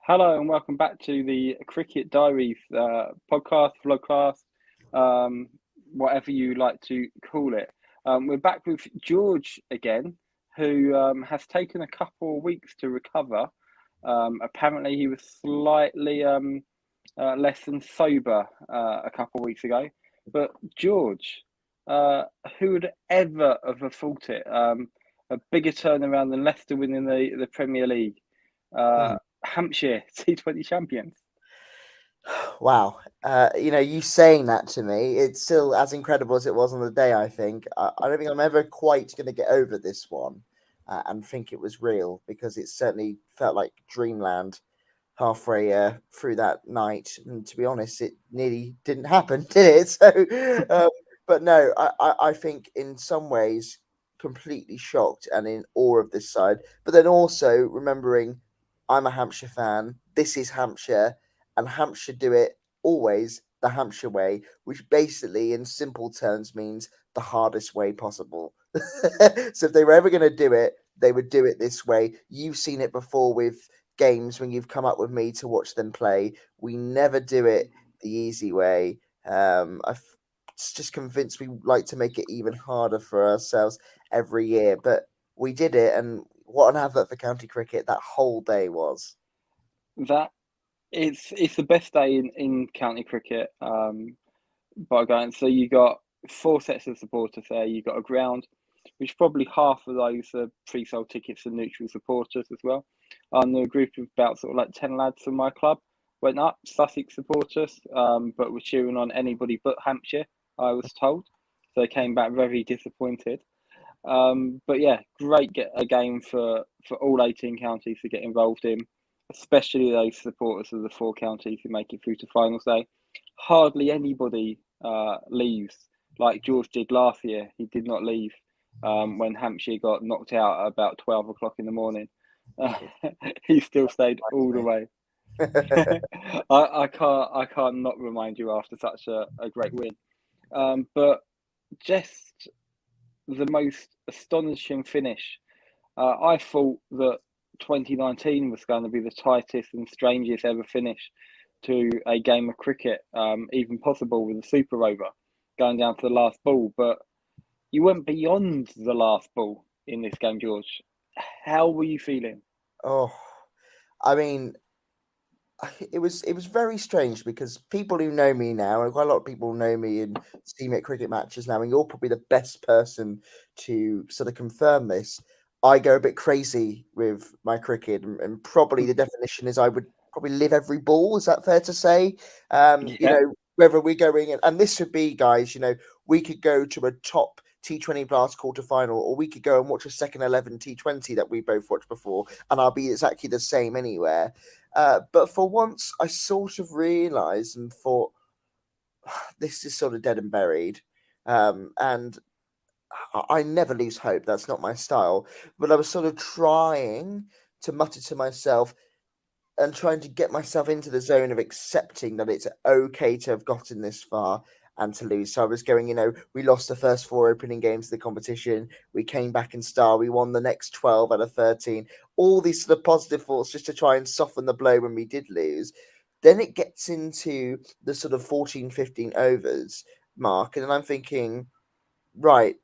Hello and welcome back to the Cricket Diaries podcast, vlogcast, um, whatever you like to call it. We're back with George again, who has taken a couple of weeks to recover. Apparently, he was slightly less than sober a couple of weeks ago. But George, uh, who would ever have thought it? A bigger turnaround than Leicester winning the Premier League. Uh, Hmm. Hampshire T20 champions. Wow. You saying that to me, it's still as incredible as it was on the day, I think. I don't think I'm ever quite going to get over this one and think it was real because it certainly felt like dreamland halfway through that night. And to be honest, it nearly didn't happen, did it? But no, I think in some ways completely shocked and in awe of this side. But then also remembering I'm a Hampshire fan, this is Hampshire, and Hampshire do it always the Hampshire way, which basically, in simple terms, means the hardest way possible. So if they were ever going to do it, they would do it this way. You've seen it before with games when you've come up with me to watch them play. We never do it the easy way. I'm just convinced we like to make it even harder for ourselves every year, but we did it, and what an advert for county cricket that whole day was. That it's the best day in county cricket. By going, so you got four sets of supporters there. You got a ground, which probably half of those are pre-sold tickets and neutral supporters as well. And a group of about sort of like 10 lads from my club went up, Sussex supporters, but were cheering on anybody but Hampshire. I was told, so they came back very disappointed. But yeah, great get a game for all 18 counties to get involved in, especially those supporters of the four counties who make it through to finals day. Hardly anybody leaves like George did last year. He did not leave when Hampshire got knocked out at about 12 o'clock in the morning. Uh, he still stayed all the way. I can't not remind you after such a great win. But just the most astonishing finish. I thought that 2019 was going to be the tightest and strangest ever finish to a game of cricket, even possible with a super over going down to the last ball. But you went beyond the last ball in this game, George. How were you feeling? Oh, I mean, it was very strange because people who know me now, and quite a lot of people know me and see me at cricket matches now, and you're probably the best person to sort of confirm this. I go a bit crazy with my cricket, and probably the definition is I would probably live every ball. Is that fair to say? Yeah, Whether we're going and this would be, guys, we could go to a top T20 Blast quarter final, or we could go and watch a second 11 T20 that we both watched before, and I'll be exactly the same anywhere. But for once, I sort of realised and thought, this is sort of dead and buried. And I never lose hope. That's not my style. But I was sort of trying to mutter to myself and trying to get myself into the zone of accepting that it's okay to have gotten this far and to lose. So I was going, we lost the first four opening games of the competition. We came back in style. We won the next 12 out of 13. All these sort of positive thoughts just to try and soften the blow when we did lose. Then it gets into the sort of 14, 15 overs mark. And then I'm thinking, right,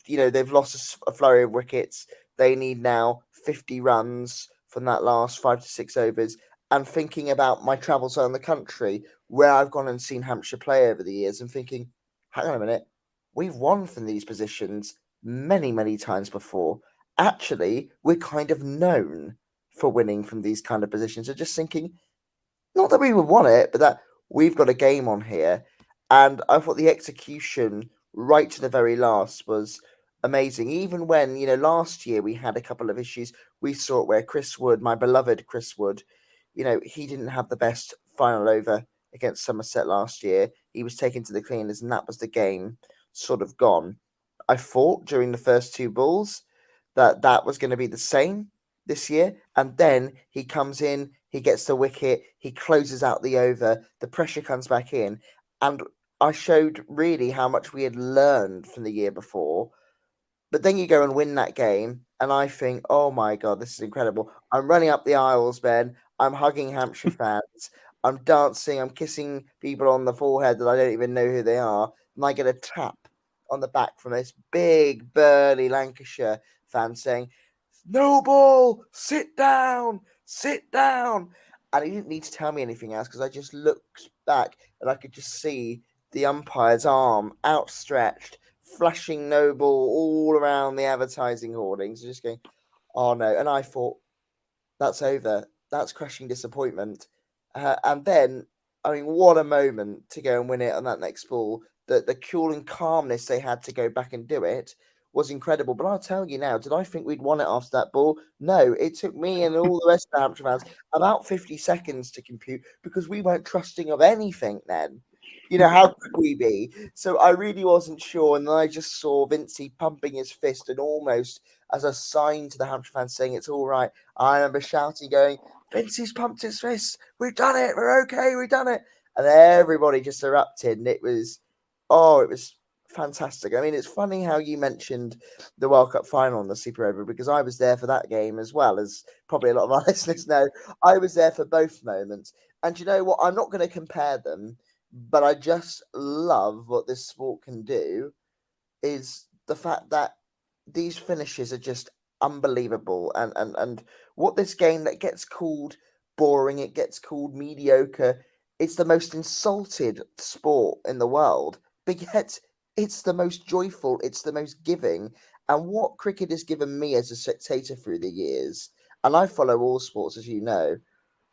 they've lost a flurry of wickets. They need now 50 runs from that last 5 to 6 overs. And thinking about my travels around the country, where I've gone and seen Hampshire play over the years, and thinking, hang on a minute, we've won from these positions many, many times before. Actually, we're kind of known for winning from these kind of positions. So just thinking, not that we would want it, but that we've got a game on here. And I thought the execution right to the very last was amazing. Even when, last year we had a couple of issues, we saw it where Chris Wood, my beloved Chris Wood, he didn't have the best final over against Somerset last year. He was taken to the cleaners, and that was the game sort of gone. I thought during the first two balls that was going to be the same this year. And then he comes in, he gets the wicket, he closes out the over, the pressure comes back in. And I showed really how much we had learned from the year before. But then you go and win that game, and I think, oh my God, this is incredible. I'm running up the aisles, Ben. I'm hugging Hampshire fans. I'm dancing. I'm kissing people on the forehead that I don't even know who they are. And I get a tap on the back from this big, burly Lancashire fan saying, "Noble, sit down, sit down." And he didn't need to tell me anything else because I just looked back and I could just see the umpire's arm outstretched, flashing Noble all around the advertising hoardings, just going, "Oh no." And I thought, that's over. That's crushing disappointment. And then, I mean, what a moment to go and win it on that next ball. The cool and calmness they had to go back and do it was incredible. But I'll tell you now, did I think we'd won it after that ball? No, it took me and all the rest of the Hampshire fans about 50 seconds to compute because we weren't trusting of anything then. You know, how could we be? So I really wasn't sure. And then I just saw Vincey pumping his fist and almost as a sign to the Hampshire fans saying it's all right. I remember shouting, going, "Vincey's pumped his fist. We've done it. We're okay. We've done it." And everybody just erupted. And it was fantastic. I mean, it's funny how you mentioned the World Cup final and the Super Over because I was there for that game as well, as probably a lot of our listeners know. I was there for both moments. And you know what? I'm not going to compare them, but I just love what this sport can do is the fact that these finishes are just unbelievable and what this game that gets called boring, it gets called mediocre, it's the most insulted sport in the world, but yet it's the most joyful, it's the most giving. And what cricket has given me as a spectator through the years, and I follow all sports as you know,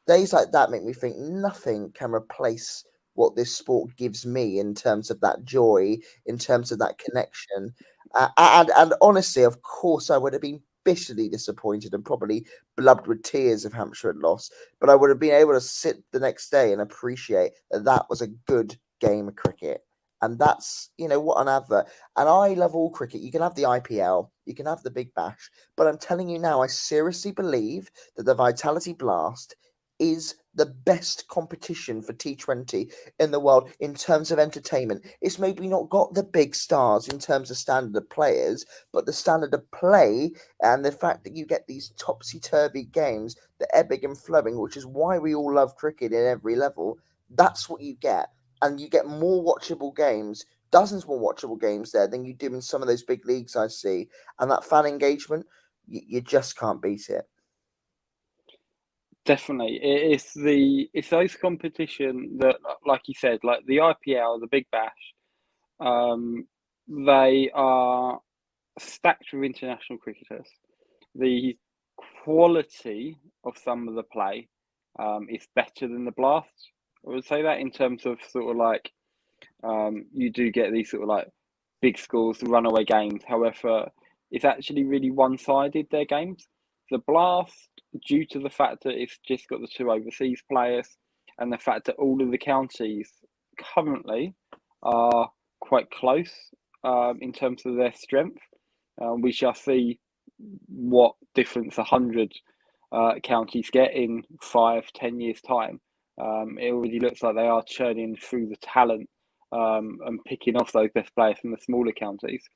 days like that make me think nothing can replace what this sport gives me in terms of that joy, in terms of that connection. And honestly, of course, I would have been bitterly disappointed and probably blubbed with tears if Hampshire had lost. But I would have been able to sit the next day and appreciate that that was a good game of cricket. And that's, you know, what an advert. And I love all cricket. You can have the IPL, you can have the Big Bash. But I'm telling you now, I seriously believe that the Vitality Blast is the best competition for T20 in the world in terms of entertainment. It's maybe not got the big stars in terms of standard of players, but the standard of play and the fact that you get these topsy-turvy games, the ebbing and flowing, which is why we all love cricket at every level, that's what you get. And you get more watchable games, dozens more watchable games there than you do in some of those big leagues I see. And that fan engagement, you just can't beat it. Definitely, it's those competition that, like you said, like the IPL, the Big Bash, um, they are stacked with international cricketers. The quality of some of the play is better than the Blast. I would say that in terms of sort of like you do get these sort of like big scores, runaway games. However, it's actually really one-sided, their games. The Blast, due to the fact that it's just got the two overseas players and the fact that all of the counties currently are quite close in terms of their strength. We shall see what difference 100 counties get in 5, 10 years' time. It already looks like they are churning through the talent and picking off those best players from the smaller counties.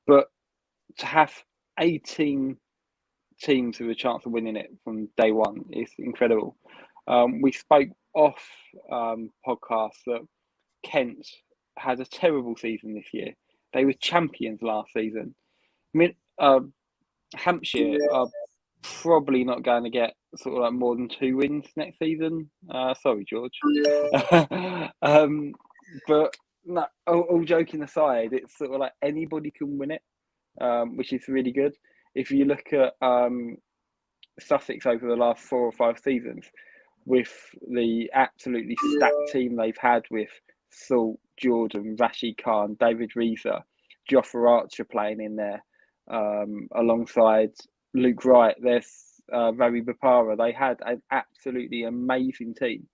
But to have 18 teams with a chance of winning it from day one is incredible. We spoke off podcast that Kent had a terrible season this year. They were champions last season. I mean, Hampshire are probably not going to get sort of like more than 2 wins next season. Sorry, George. But no, all joking aside, it's sort of like anybody can win it, which is really good. If you look at Sussex over the last 4 or 5 seasons, with the absolutely stacked team they've had with Salt, Jordan, Rashid Khan, David Reeser, Jofra Archer playing in there, alongside Luke Wright, there's Ravi Bopara. They had an absolutely amazing team,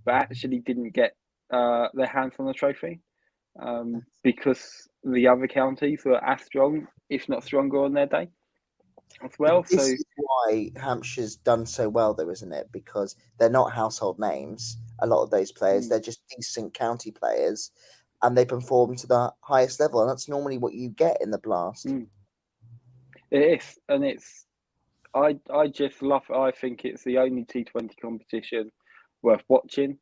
but actually didn't get their hands on the trophy because the other counties were as strong, if not stronger, on their day as well. This So, is why Hampshire's done so well, though, isn't it? Because they're not household names. A lot of those players, mm, they're just decent county players, and they perform to the highest level, and that's normally what you get in the Blast. mm, it is, and it's I just love it. I think it's the only T20 competition worth watching,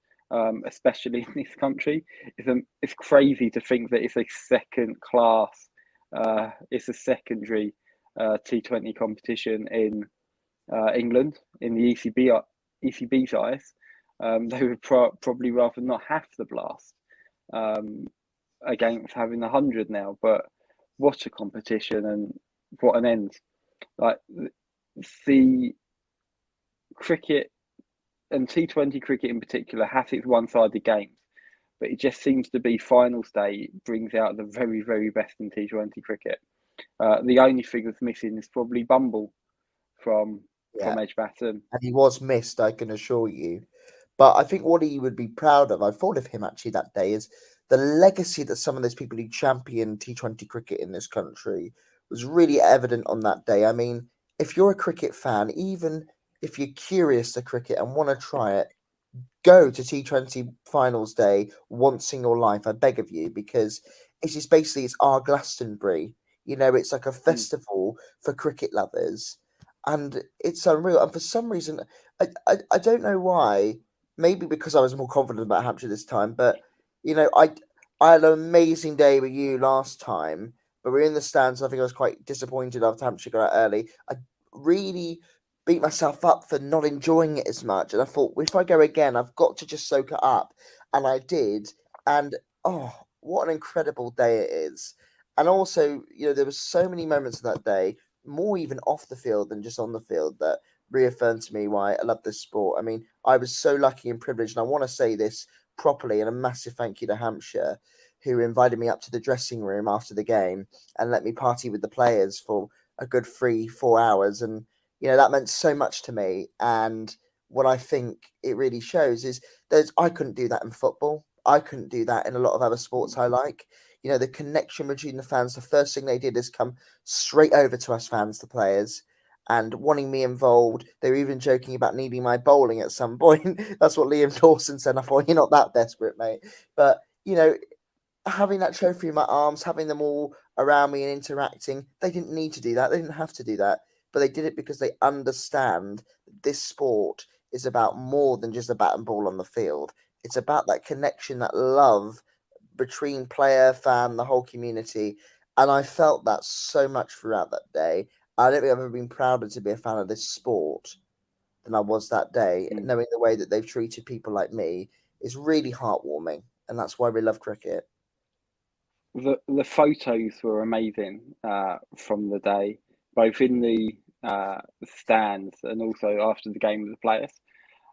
especially in this country. It's crazy to think that it's a second class, it's a secondary T20 competition in England in the ECB's eyes. They would probably rather not have the blast um, against having 100 now. But what a competition and what an end! Like the cricket and T20 cricket in particular has its one-sided games, but it just seems to be finals day brings out the very, very best in T20 cricket. The only thing that's missing is probably Bumble from Yeah, Edgbaston. and he was missed, I can assure you. But I think what he would be proud of, I thought of him actually that day, is the legacy that some of those people who championed T20 cricket in this country was really evident on that day. I mean, if you're a cricket fan, even if you're curious to cricket and want to try it, go to T20 finals day once in your life, I beg of you, because it's just basically it's our Glastonbury. You know, it's like a Mm, festival for cricket lovers, and it's unreal. And for some reason, I don't know why. Maybe because I was more confident about Hampshire this time, but you know, I had an amazing day with you last time, but we are in the stands. I think I was quite disappointed after Hampshire got out early. I really beat myself up for not enjoying it as much. And I thought, if I go again, I've got to just soak it up. And I did. And oh, what an incredible day it is. And also, you know, there was so many moments of that day, more even off the field than just on the field, that reaffirmed to me why I love this sport. I mean, I was so lucky and privileged, and I want to say this properly, and a massive thank you to Hampshire, who invited me up to the dressing room after the game and let me party with the players for a good 3 4 hours. And you know, that meant so much to me. And what I think it really shows is I couldn't do that in football. I couldn't do that in a lot of other sports I like. You know, the connection between the fans, the first thing they did is come straight over to us fans, the players, and wanting me involved. They were even joking about needing my bowling at some point. That's what Liam Dawson said. I thought, you're not that desperate, mate. But, you know, having that trophy in my arms, having them all around me and interacting, they didn't need to do that. They didn't have to do that. But they did it because they understand that this sport is about more than just a bat and ball on the field. It's about that connection, that love between player, fan, the whole community. And I felt that so much throughout that day. I don't think I've ever been prouder to be a fan of this sport than I was that day. mm. Knowing the way that they've treated people like me is really heartwarming. And that's why we love cricket. The photos were amazing from the day, both in the stands and also after the game with the players.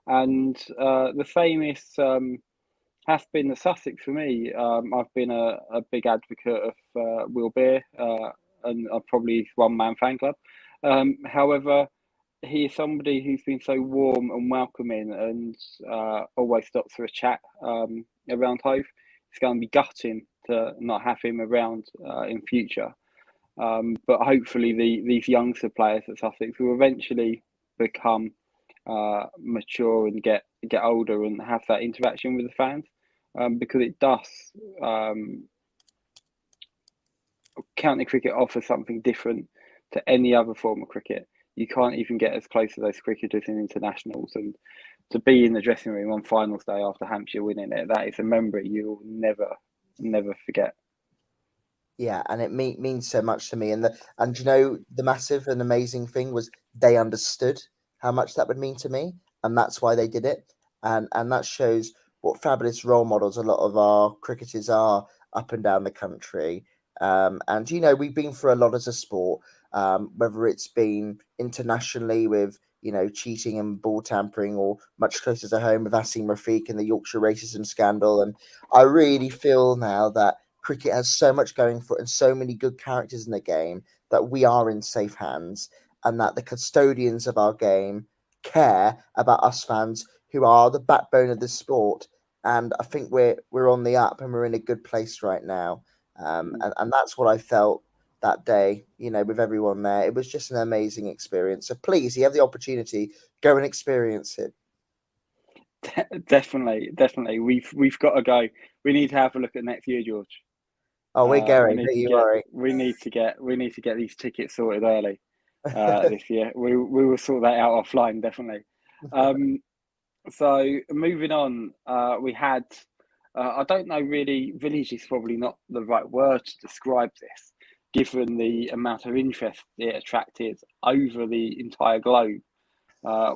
And the same is has been the Sussex for me. I've been a big advocate of Will Beer, and I'm probably his one man fan club. However, he is somebody who's been so warm and welcoming and always stops for a chat around Hove. It's going to be gutting to not have him around in future. But hopefully, these youngster players at Sussex will eventually become mature and get older and have that interaction with the fans, because it does. Um, County cricket offers something different to any other form of cricket. You can't even get as close to those cricketers in internationals, and to be in the dressing room on finals day after Hampshire winning it, that is a memory you'll never forget. Yeah, and it means so much to me. And you know, the massive and amazing thing was they understood how much that would mean to me, and that's why they did it. And that shows what fabulous role models a lot of our cricketers are up and down the country. And you know, we've been through a lot as a sport, whether it's been internationally with cheating and ball tampering, or much closer to home with Asim Rafiq and the Yorkshire racism scandal. And I really feel now that cricket has so much going for it and so many good characters in the game that we are in safe hands, and that the custodians of our game care about us fans who are the backbone of the sport. And I think we're on the up and we're in a good place right now. And that's what I felt that day, with everyone there. It was just an amazing experience. So please, you have the opportunity, go and experience it. Definitely, we've got to go. We need to have a look at next year, George. Oh, we're We going, need don't to you get worry. we need to get these tickets sorted early. this year. We will sort that out offline, definitely. So moving on, we had. I don't know really. Village is probably not the right word to describe this, given the amount of interest it attracted over the entire globe,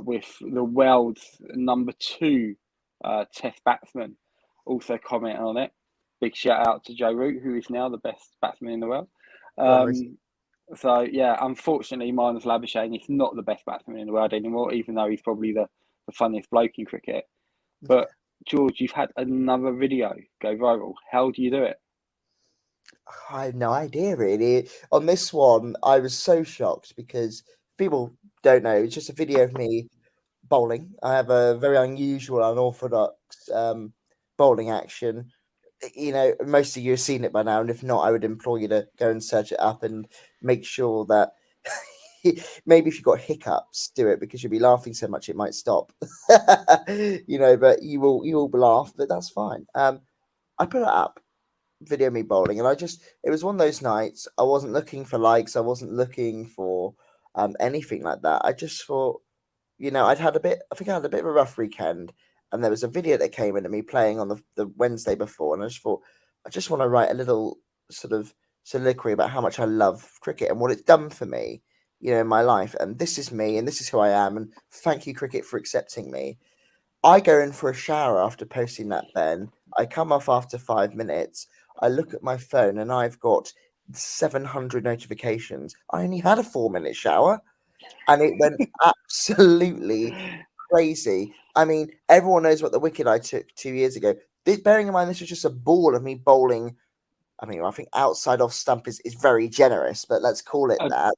with the world's number two Test batsman also commenting on it. Big shout out to Joe Root, who is now the best batsman in the world. Nice. So yeah, unfortunately, Marnus Labuschagne is not the best batsman in the world anymore, even though he's probably the funniest bloke in cricket. But George, you've had another video go viral. How do you do it? I have no idea really. On this one, I was so shocked because people don't know. It's just a video of me bowling. I have a very unusual, unorthodox bowling action. Most of you have seen it by now, and if not, I would implore you to go and search it up and make sure that maybe if you've got hiccups, do it because you'll be laughing so much it might stop. But you will laugh, but that's fine. I put it up, video me bowling, and it was one of those nights. I wasn't looking for likes, I wasn't looking for anything like that. I just thought, I think I had a bit of a rough weekend, and there was a video that came in of me playing on the Wednesday before, and I just thought, I just want to write a little sort of soliloquy about how much I love cricket and what it's done for me, in my life. And this is me, and this is who I am, and thank you, cricket, for accepting me. I go in for a shower after posting that, Ben. I come off after 5 minutes. I look at my phone, and I've got 700 notifications. I only had a 4 minute shower, and it went absolutely crazy. I mean, everyone knows what the wicket I took 2 years ago. Bearing in mind, this was just a ball of me bowling. I mean, I think outside off stump is very generous, but let's call it A, that.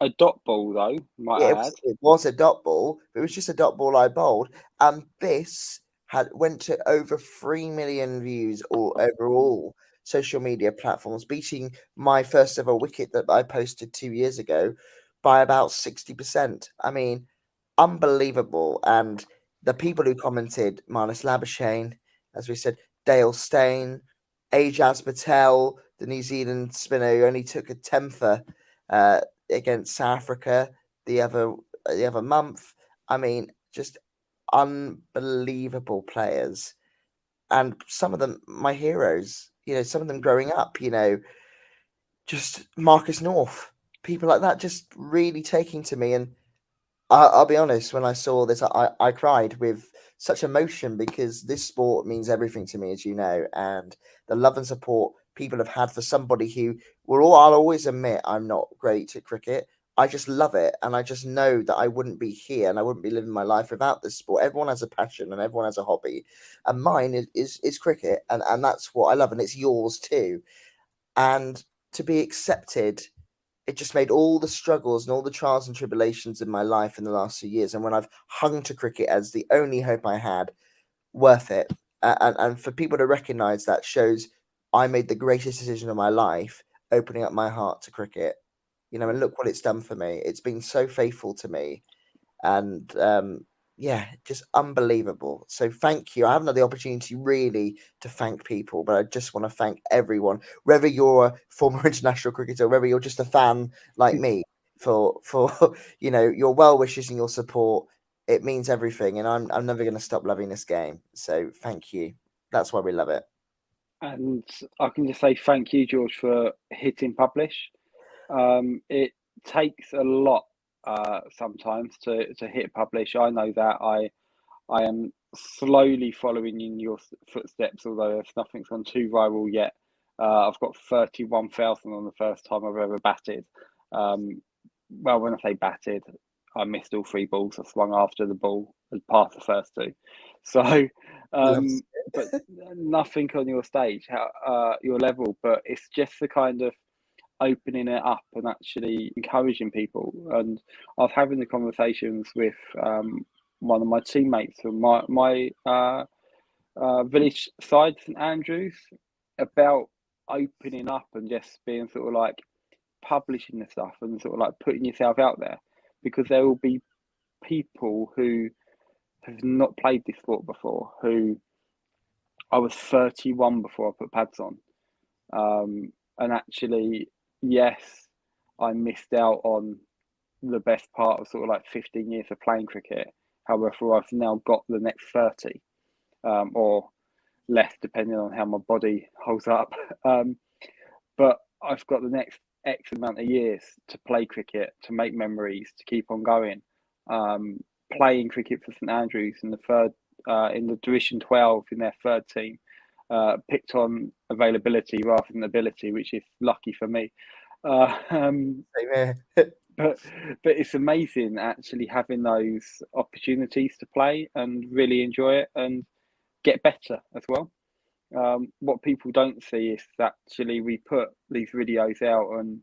a dot ball, though, might Yeah, I add. it was a dot ball, but it was just a dot ball I bowled, and this had went to over 3 million views all overall social media platforms, beating my first ever wicket that I posted 2 years ago by about 60%. I mean, unbelievable. And the people who commented, Marnus Labuschagne, as we said, Dale Steyn, Ajaz Patel, the New Zealand spinner who only took a temper against South Africa the other month. I mean, just unbelievable players, and some of them my heroes. Some of them growing up. Just Marcus North, people like that, just really taking to me. And I'll be honest, when I saw this, I cried with such emotion because this sport means everything to me, as you know, and the love and support people have had for somebody who I'll always admit I'm not great at cricket. I just love it, and I just know that I wouldn't be here and I wouldn't be living my life without this sport. Everyone has a passion and everyone has a hobby, and mine is cricket, and that's what I love, and it's yours too. And to be accepted, it just made all the struggles and all the trials and tribulations in my life in the last few years, and when I've hung to cricket as the only hope I had, worth it. And for people to recognise that shows I made the greatest decision of my life, opening up my heart to cricket. And look what it's done for me. It's been so faithful to me, and yeah, just unbelievable. So thank you. I haven't had the opportunity really to thank people, but I just want to thank everyone, whether you're a former international cricketer, whether you're just a fan like me, for your well wishes and your support. It means everything, and I'm never going to stop loving this game. So thank you. That's why we love it. And I can just say thank you, George, for hitting publish. It takes a lot sometimes to hit publish. I know that I am slowly following in your footsteps, although if nothing's gone too viral yet. I've got 31,000 on the first time I've ever batted. Well, when I say batted, I missed all three balls. I swung after the ball and passed the first two. So, Loves but nothing on your stage, your level. But it's just the kind of opening it up and actually encouraging people. And I was having the conversations with one of my teammates from my village side, St Andrews, about opening up and just being sort of like publishing the stuff and sort of like putting yourself out there, because there will be people who have not played this sport before. Who I was 31 before I put pads on, and actually, yes, I missed out on the best part of sort of like 15 years of playing cricket. However, I've now got the next 30, or less, depending on how my body holds up. But I've got the next X amount of years to play cricket, to make memories, to keep on going. Playing cricket for St Andrews in the Division 12 in their third team, picked on availability rather than ability, which is lucky for me. Same here. but it's amazing actually having those opportunities to play and really enjoy it and get better as well. What people don't see is actually we put these videos out, and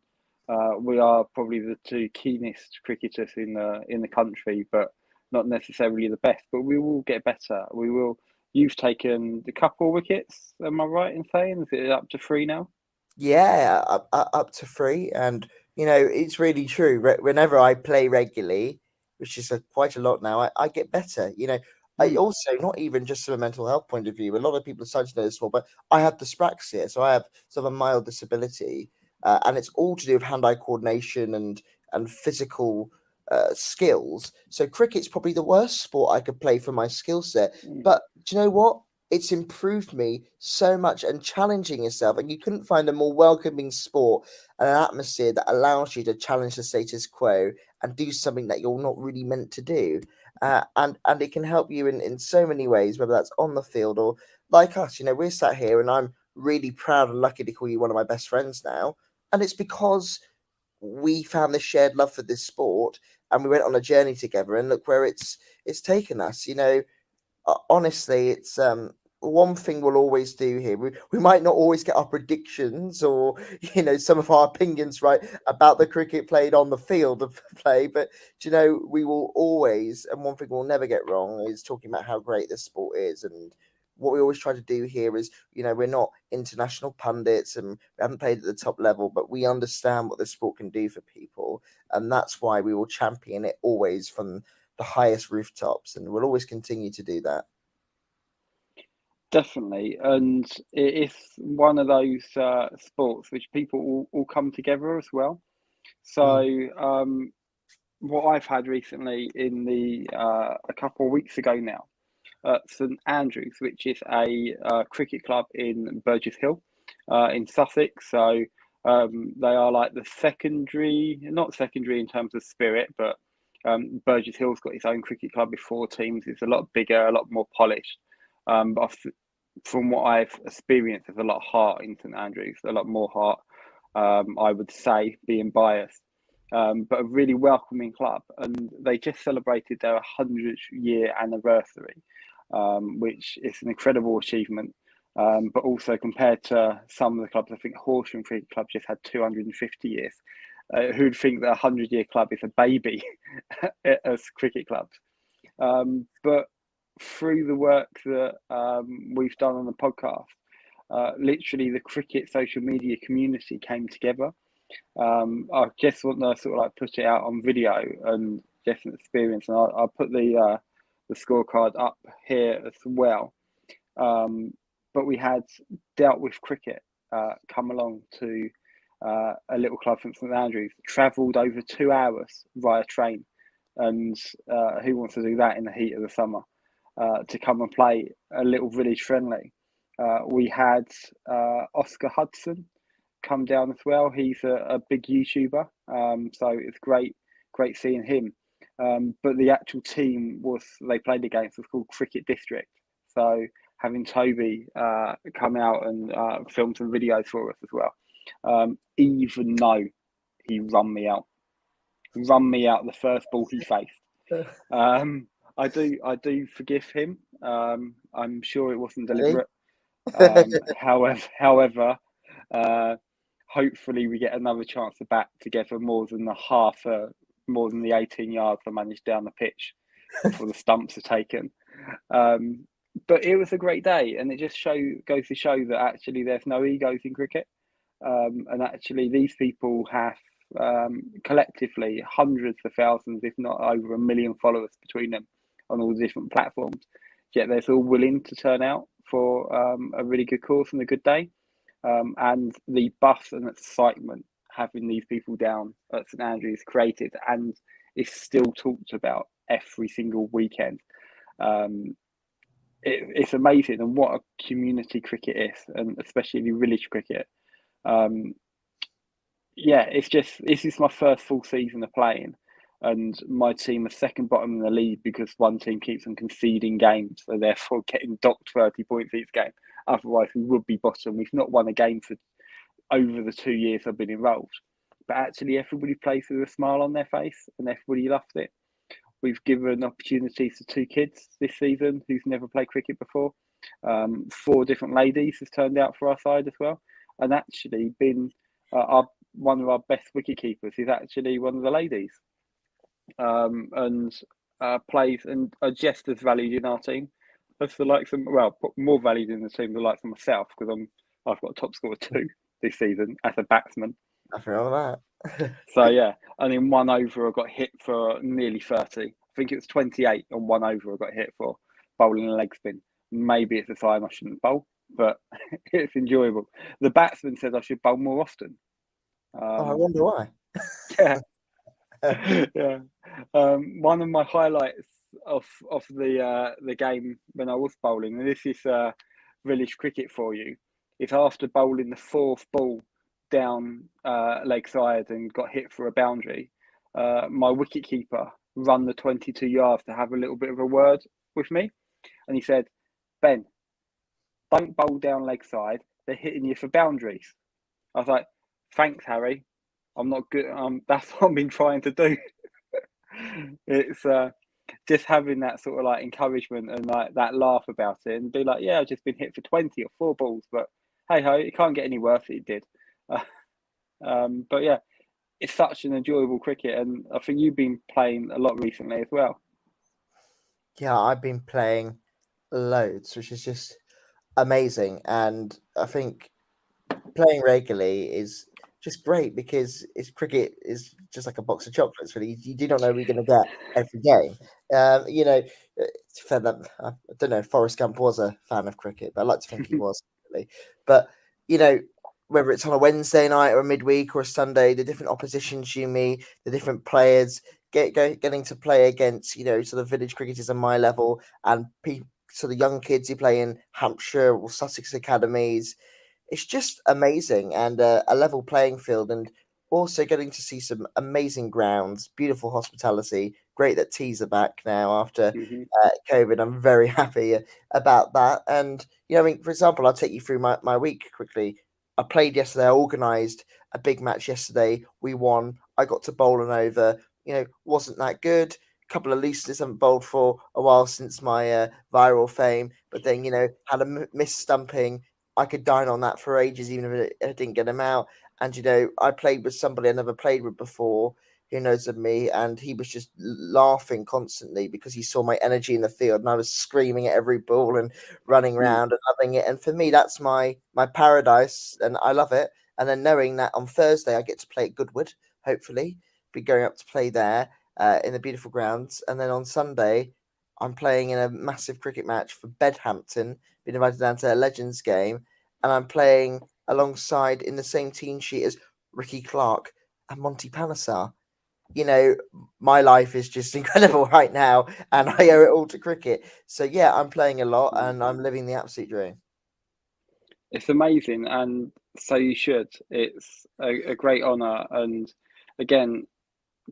we are probably the two keenest cricketers in the country, but not necessarily the best. But we will get better. We will. You've taken a couple of wickets. Am I right in saying? Is it up to 3 now? Yeah, up to 3, and it's really true. Whenever I play regularly, which is quite a lot now, I get better. I Mm. also, not even just from a mental health point of view. A lot of people are starting to know this more, but I have dyspraxia, so I have sort of a mild disability, and it's all to do with hand-eye coordination and physical skills. So cricket's probably the worst sport I could play for my skill set. Mm. But do you know what? It's improved me so much, and challenging yourself. And you couldn't find a more welcoming sport and an atmosphere that allows you to challenge the status quo and do something that you're not really meant to do. And it can help you in so many ways, whether that's on the field or like us. We're sat here, and I'm really proud and lucky to call you one of my best friends now. And it's because we found this shared love for this sport, and we went on a journey together. And look where it's taken us. Honestly, it's one thing we'll always do here. We might not always get our predictions or some of our opinions right about the cricket played on the field of play, but we will always, and one thing we'll never get wrong is talking about how great this sport is. And what we always try to do here is, we're not international pundits and we haven't played at the top level, but we understand what the sport can do for people, and that's why we will champion it always from the highest rooftops, and we'll always continue to do that. Definitely, and it's one of those sports which people all come together as well. So, Mm. what I've had recently a couple of weeks ago now, St Andrews, which is a cricket club in Burgess Hill, in Sussex. So they are like the secondary, not secondary in terms of spirit, but Burgess Hill's got its own cricket club with 4 teams. It's a lot bigger, a lot more polished. But from what I've experienced, there's a lot of heart in St Andrews, a lot more heart, I would say, being biased. But a really welcoming club, and they just celebrated their 100th-year anniversary, which is an incredible achievement. But also compared to some of the clubs, I think Horsham Cricket Club just had 250 years. Who'd think that a 100-year club is a baby as cricket clubs? But through the work that we've done on the podcast, literally the cricket social media community came together. I just want to sort of like put it out on video and just an experience, and I'll put the scorecard up here as well. But we had Dealt with Cricket come along to a little club from St Andrews, travelled over 2 hours via train, and who wants to do that in the heat of the summer, to come and play a little village friendly. We had Oscar Hudson come down as well. He's a big YouTuber, so it's great seeing him. But the actual team they played against was called Cricket District. So having Toby come out and film some videos for us as well, even though he run me out the first ball he faced. I do forgive him. I'm sure it wasn't Really? deliberate. However, hopefully we get another chance to bat together more than the 18 yards I managed down the pitch before the stumps are taken. But it was a great day, and it just goes to show that actually there's no egos in cricket, and actually these people have collectively hundreds of thousands, if not over 1 million followers between them on all the different platforms. Yet they're all willing to turn out for a really good cause and a good day. And the buzz and excitement having these people down at St Andrews created, and it's still talked about every single weekend. It's amazing, and what a community cricket is, and especially village cricket. Um, yeah, it's just this is my first full season of playing, and my team are second bottom in the league because one team keeps on conceding games, so therefore getting docked 30 points each game. Otherwise, we would be bottom. We've not won a game for over the 2 years I've been involved, but actually everybody plays with a smile on their face, and everybody loves it. We've given opportunities to 2 kids this season who's never played cricket before. 4 different ladies has turned out for our side as well, and actually been our one of our best wicket keepers is actually one of the ladies, and plays and are just as valued in our team as the likes of, well, more valued in the team the likes of myself, because I've got a top score of 2 this season as a batsman. I feel that. So yeah, and in 1 over I got hit for nearly 30. I think it was 28 on 1 over I got hit for bowling a leg spin. Maybe it's a sign I shouldn't bowl, but it's enjoyable. The batsman said I should bowl more often. I wonder why. Yeah, yeah. One of my highlights of the game when I was bowling, and this is village cricket for you, is after bowling the 4th ball down leg side and got hit for a boundary. My wicket keeper run the 22 yards to have a little bit of a word with me, and he said, "Ben, don't bowl down leg side. They're hitting you for boundaries." I was like, "Thanks, Harry. I'm not good. That's what I've been trying to do." It's just having that sort of like encouragement and like that laugh about it, and be like, "Yeah, I've just been hit for 20 or 4 balls, but hey ho, it can't get any worse." It did. But yeah, it's such an enjoyable cricket, and I think you've been playing a lot recently as well. Yeah, I've been playing loads, which is just amazing. And I think playing regularly is just great because it's cricket is just like a box of chocolates. Really, you do not know what you're going to get every game. You know, it's fair that I don't know. Forrest Gump was a fan of cricket, but I like to think he was. Really. But you know, whether it's on a Wednesday night or a midweek or a Sunday, the different oppositions you meet, the different players getting to play against, sort of village cricketers on my level and sort of young kids who play in Hampshire or Sussex academies. It's just amazing and a level playing field, and also getting to see some amazing grounds, beautiful hospitality. Great that teas are back now after Mm-hmm. COVID. I'm very happy about that. And I mean, for example, I'll take you through my week quickly. I played yesterday. I organised a big match yesterday. We won. I got to bowl an over. Wasn't that good. Couple of looseness. I haven't bowled for a while since my viral fame, but then had a miss stumping. I could dine on that for ages, even if it didn't get him out. And I played with somebody I never played with before, who knows of me, and he was just laughing constantly because he saw my energy in the field, and I was screaming at every ball and running around and loving it. And for me, that's my paradise, and I love it. And then knowing that on Thursday I get to play at Goodwood, hopefully, be going up to play there in the beautiful grounds, and then on Sunday I'm playing in a massive cricket match for Bedhampton, been invited down to a Legends game, and I'm playing alongside in the same team sheet as Ricky Clark and Monty Panesar. My life is just incredible right now, and I owe it all to cricket. So yeah, I'm playing a lot, and I'm living the absolute dream. It's amazing, and so you should. It's a great honour, and again,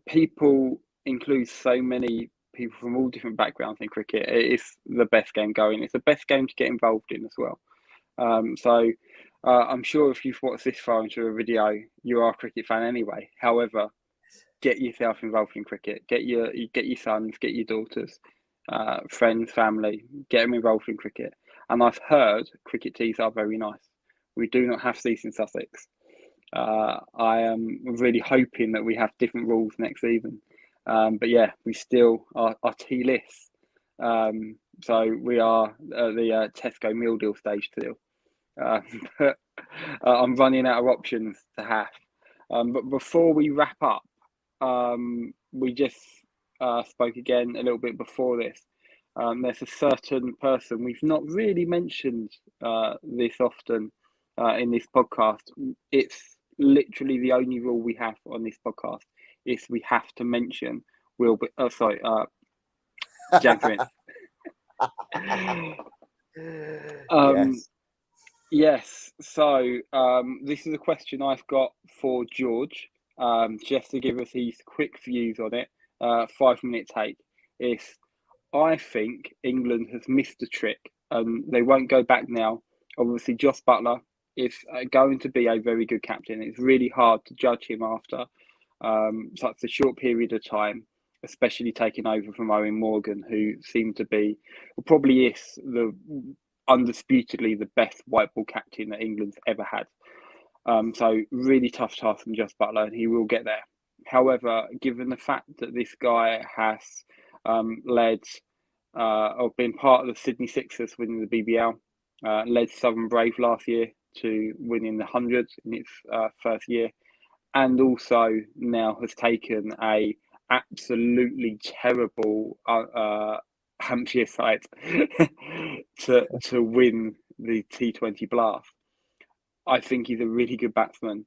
people include so many people from all different backgrounds in cricket. It is the best game going. It's the best game to get involved in as well. So I'm sure if you've watched this far into a video, you are a cricket fan anyway. However, get yourself involved in cricket. Get your sons, get your daughters, friends, family. Get them involved in cricket. And I've heard cricket teas are very nice. We do not have these in Sussex. I am really hoping that we have different rules next season. But yeah, we still are tea-less. So we are at the Tesco meal deal stage still. But I'm running out of options to have. But before we wrap up, we just spoke again a little bit before this. There's a certain person we've not really mentioned this often in this podcast. It's literally the only rule we have on this podcast is we have to mention James Vince. Um, Yes. yes. So this is a question I've got for George. Just to give us his quick views on it. 5 minute take. Is I think England has missed a trick. They won't go back now. Obviously, Joss Butler is going to be a very good captain. It's really hard to judge him after such a short period of time, especially taking over from Owen Morgan, who seemed to be, well, probably is the undisputedly the best white ball captain that England's ever had. So really tough task from Joss Butler, and he will get there. However, given the fact that this guy has led or been part of the Sydney Sixers winning the BBL, led Southern Brave last year to winning the hundreds in its first year, and also now has taken a absolutely terrible Hampshire side to win the T20 Blast. I think he's a really good batsman,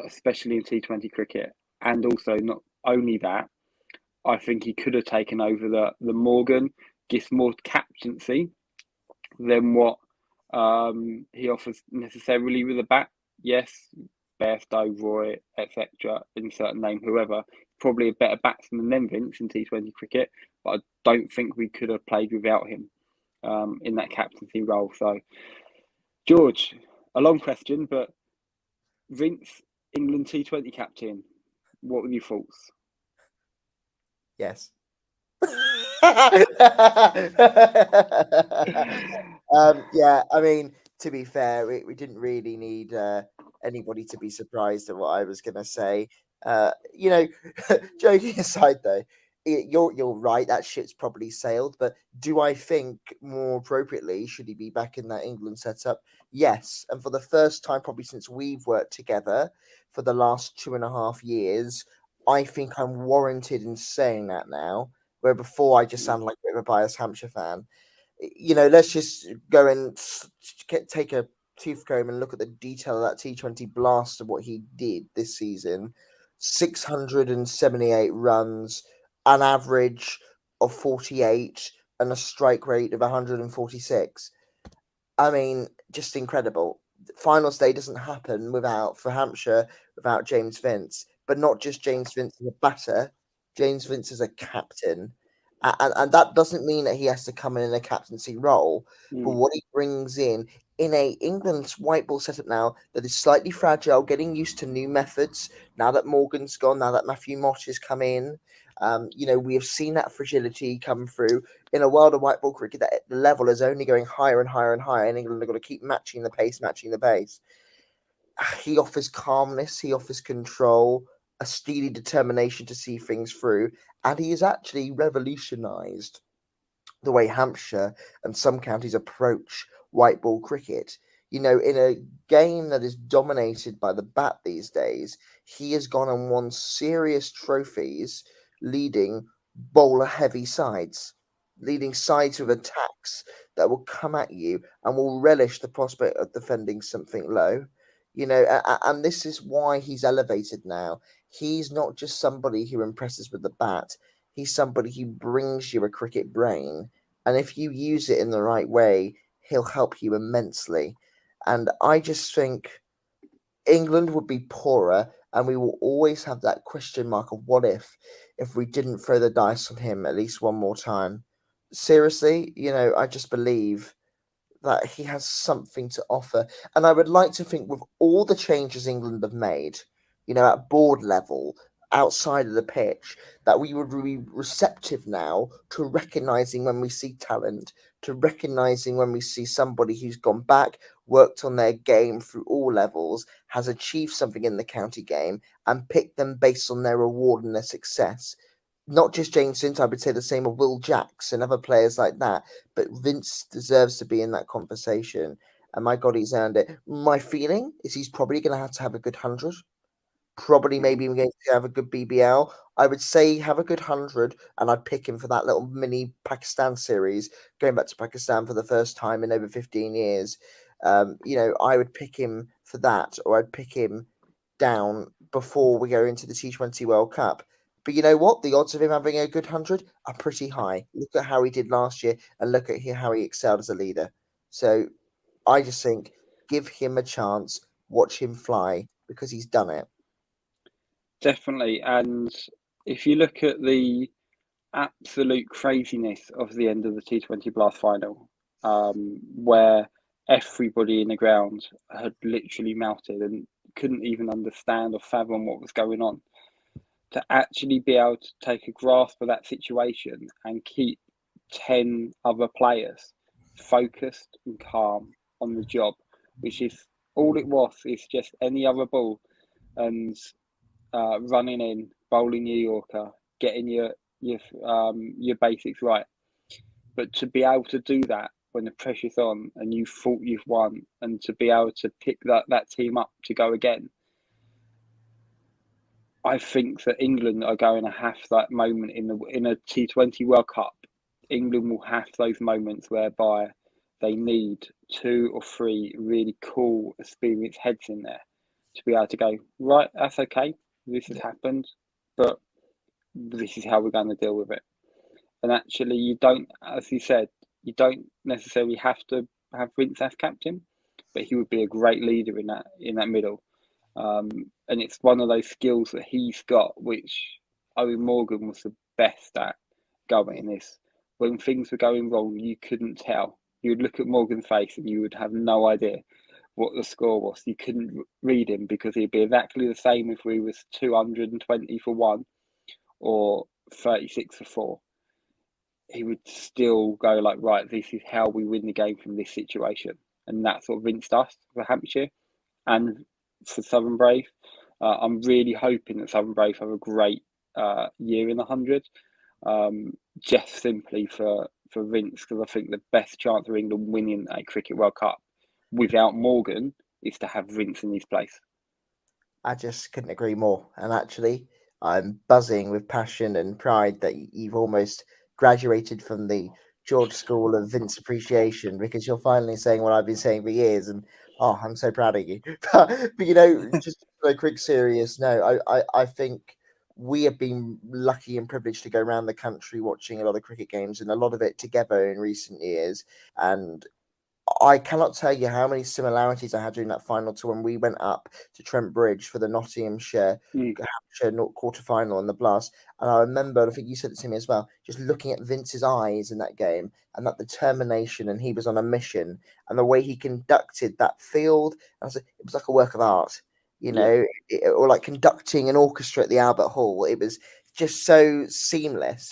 especially in T20 cricket. And also, not only that, I think he could have taken over the Morgan, gives more captaincy than what he offers necessarily with a bat. Yes, Bairstow, Roy, etc. Insert name, whoever. Probably a better batsman than Vince in T20 cricket, but I don't think we could have played without him in that captaincy role. So, George, a long question, but Vince, England T20 captain, what were your thoughts? Yes. Yeah, I mean, to be fair, we didn't really need anybody to be surprised at what I was going to say. You know, joking aside, though, you're right. That ship's probably sailed. But do I think more appropriately should he be back in that England setup? Yes, and for the first time, probably since we've worked together for the last 2.5 years, I think I'm warranted in saying that now. Where before I just sound like a bit of a biased Hampshire fan. Let's just go and take a tooth comb and look at the detail of that T20 blast of what he did this season. 678 runs, an average of 48, and a strike rate of 146. I mean, just incredible. Finals day doesn't happen for Hampshire, without James Vince, but not just James Vince as a batter, James Vince as a captain. And that doesn't mean that he has to come in a captaincy role, but Mm. what he brings in a England's white ball setup now that is slightly fragile, getting used to new methods. Now that Morgan's gone, now that Matthew Mott has come in, we have seen that fragility come through in a world of white ball cricket that the level is only going higher and higher and higher, and England are going to keep matching the pace, matching the pace. He offers calmness, he offers control, a steely determination to see things through, and he has actually revolutionised the way Hampshire and some counties approach white ball cricket. In a game that is dominated by the bat these days, he has gone and won serious trophies leading bowler heavy sides, leading sides with attacks that will come at you and will relish the prospect of defending something low. And this is why he's elevated now. He's not just somebody who impresses with the bat, he's somebody who brings you a cricket brain, and if you use it in the right way, he'll help you immensely. And I just think England would be poorer, and we will always have that question mark of what if we didn't throw the dice on him at least one more time. Seriously, I just believe that he has something to offer. And I would like to think with all the changes England have made, at board level, outside of the pitch, that we would be receptive now to recognizing when we see talent, to recognizing when we see somebody who's gone back, worked on their game through all levels, has achieved something in the county game, and pick them based on their reward and their success. Not just James Vince, I would say the same of Will Jacks and other players like that. But Vince deserves to be in that conversation. And my God, he's earned it. My feeling is he's probably going to have a good 100. Probably maybe we're going to have a good BBL. I would say have a good 100, and I'd pick him for that little mini Pakistan series, going back to Pakistan for the first time in over 15 years. I would pick him for that, or I'd pick him down before we go into the T20 World Cup. But you know what? The odds of him having a good 100 are pretty high. Look at how he did last year and look at how he excelled as a leader. So I just think give him a chance, watch him fly because he's done it. Definitely. And if you look at the absolute craziness of the end of the T20 Blast final, where everybody in the ground had literally melted and couldn't even understand or fathom what was going on, to actually be able to take a grasp of that situation and keep 10 other players focused and calm on the job, which is all it was, is just any other ball and running in, bowling New Yorker, getting your basics right. But to be able to do that when the pressure's on and you thought you've won, and to be able to pick that team up to go again, I think that England are going to have that moment in a T20 World Cup. England will have those moments whereby they need 2 or 3 really cool, experienced heads in there to be able to go, right, that's okay, this has happened, but this is how we're going to deal with it. And actually, you don't, as you said, you don't necessarily have to have Vince as captain, but he would be a great leader in that middle. And it's one of those skills that he's got, which Owen Morgan was the best at going in this. When things were going wrong, you couldn't tell. You would look at Morgan's face and you would have no idea what the score was. You couldn't read him because he'd be exactly the same if we was 220 for 1 or 36 for 4. He would still go like, right, this is how we win the game from this situation. And that's what rinsed us for Hampshire and for Southern Brave. I'm really hoping that Southern Brave have a great year in the 100, just simply for Vince, because I think the best chance of England winning a Cricket World Cup without Morgan is to have Vince in his place. I just couldn't agree more. And actually, I'm buzzing with passion and pride that you've almost graduated from the George School of Vince Appreciation because you're finally saying what I've been saying for years. And oh, I'm so proud of you. But you know, just a quick serious no, I think we have been lucky and privileged to go around the country watching a lot of cricket games and a lot of it together in recent years. And I cannot tell you how many similarities I had during that final to when we went up to Trent Bridge for the Nottinghamshire Hampshire quarter final in the Blast. And I remember, I think you said it to me as well, just looking at Vince's eyes in that game and that determination, and he was on a mission, and the way he conducted that field, and it was like a work of art, you Yeah. know, or like conducting an orchestra at the Albert Hall. It was just so seamless.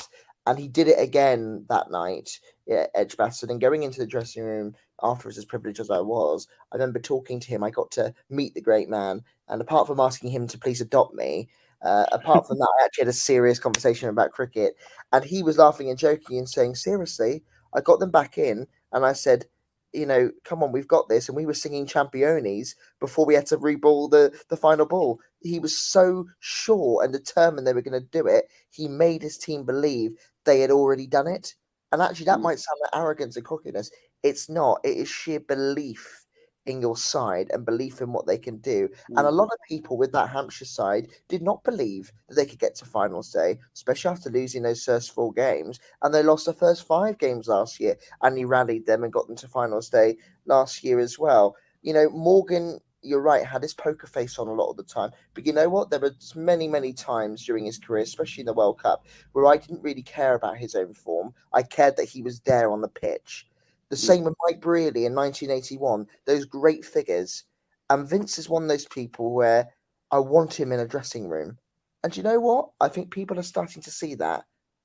And he did it again that night, Edgbaston, and going into the dressing room afterwards, as privileged as I was, I remember talking to him. I got to meet the great man, and apart from asking him to please adopt me, apart from that, I actually had a serious conversation about cricket, and he was laughing and joking and saying, "Seriously, I got them back in," and I said, "You know, come on, we've got this." And we were singing Championes before we had to reball the final ball. He was so sure and determined they were going to do it. He made his team believe they had already done it. And actually, that might sound like arrogance and cockiness. It's not. It is sheer belief in your side and belief in what they can do. And a lot of people with that Hampshire side did not believe that they could get to finals day, especially after losing those first 4 games. And they lost the first 5 games last year. And he rallied them and got them to finals day last year as well. You know, Morgan, you're right, had his poker face on a lot of the time. But you know what? There were many, many times during his career, especially in the World Cup, where I didn't really care about his own form. I cared that he was there on the pitch. The same with Mike Brearley in 1981, those great figures. And Vince is one of those people where I want him in a dressing room. And you know what? I think people are starting to see that.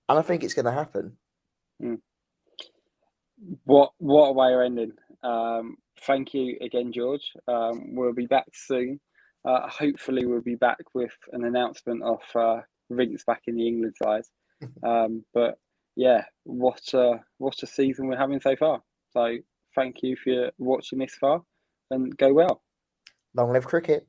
And I think it's going to happen. Mm. What a way of ending. Thank you again, George. We'll be back soon. Hopefully, we'll be back with an announcement of Vince back in the England side. But yeah, what a season we're having so far. So thank you for watching this far, and go well. Long live cricket.